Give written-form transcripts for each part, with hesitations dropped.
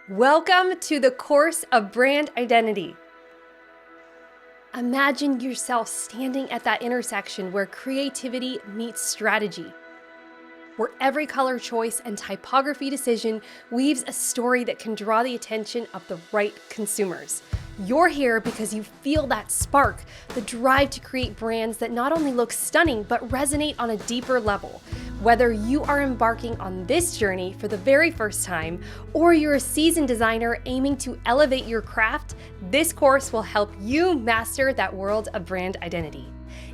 Welcome to the course of brand identity. Imagine yourself standing at that intersection where creativity meets strategy, where every color choice and typography decision weaves a story that can draw the attention of the right consumers. You're here because you feel that spark, the drive to create brands that not only look stunning, but resonate on a deeper level. Whether you are embarking on this journey for the very first time, or you're a seasoned designer aiming to elevate your craft, this course will help you master that world of brand identity.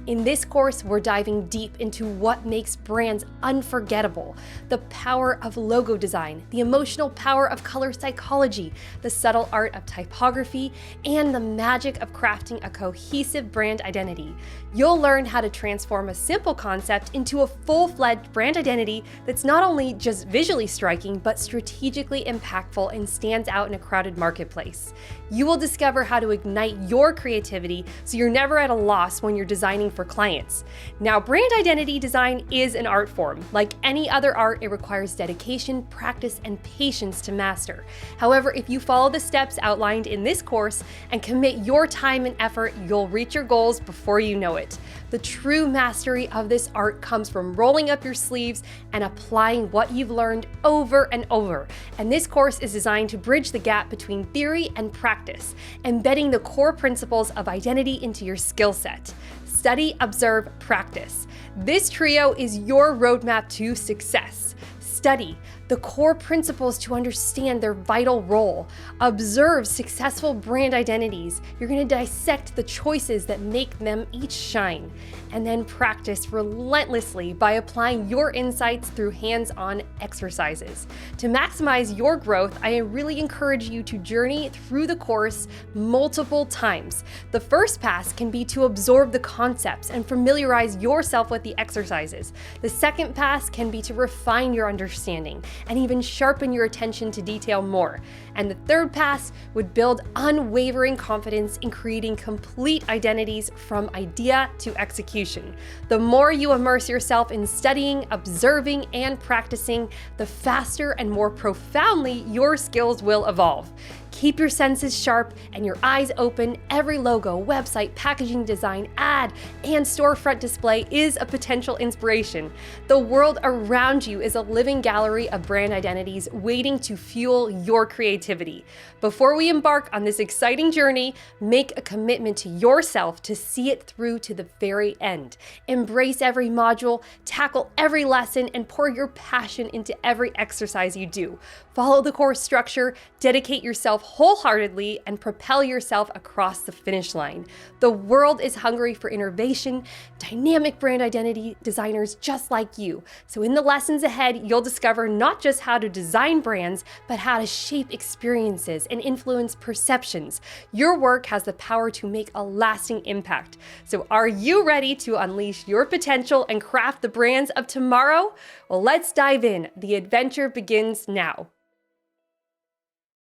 In this course, we're diving deep into what makes brands unforgettable, the power of logo design, the emotional power of color psychology, the subtle art of typography, and the magic of crafting a cohesive brand identity. You'll learn how to transform a simple concept into a full-fledged brand identity that's not only just visually striking, but strategically impactful and stands out in a crowded marketplace. You will discover how to ignite your creativity so you're never at a loss when you're designing for clients. Now, brand identity design is an art form. Like any other art, it requires dedication, practice, and patience to master. However, if you follow the steps outlined in this course and commit your time and effort, you'll reach your goals before you know it. The true mastery of this art comes from rolling up your sleeves and applying what you've learned over and over. And this course is designed to bridge the gap between theory and practice, embedding the core principles of identity into your skill set. Study, observe, practice. This trio is your roadmap to success. Study the core principles to understand their vital role. Observe successful brand identities. You're going to dissect the choices that make them each shine. And then practice relentlessly by applying your insights through hands-on exercises. To maximize your growth, I really encourage you to journey through the course multiple times. The first pass can be to absorb the concepts and familiarize yourself with the exercises. The second pass can be to refine your understanding and even sharpen your attention to detail more. And the third pass would build unwavering confidence in creating complete identities from idea to execution. The more you immerse yourself in studying, observing, and practicing, the faster and more profoundly your skills will evolve. Keep your senses sharp and your eyes open. Every logo, website, packaging design, ad, and storefront display is a potential inspiration. The world around you is a living gallery of brand identities waiting to fuel your creativity. Before we embark on this exciting journey, make a commitment to yourself to see it through to the very end. Embrace every module, tackle every lesson, and pour your passion into every exercise you do. Follow the course structure, dedicate yourself wholeheartedly, and propel yourself across the finish line. The world is hungry for innovation, dynamic brand identity designers just like you. So in the lessons ahead, you'll discover not just how to design brands, but how to shape experiences and influence perceptions. Your work has the power to make a lasting impact. So are you ready to unleash your potential and craft the brands of tomorrow? Well, let's dive in. The adventure begins now.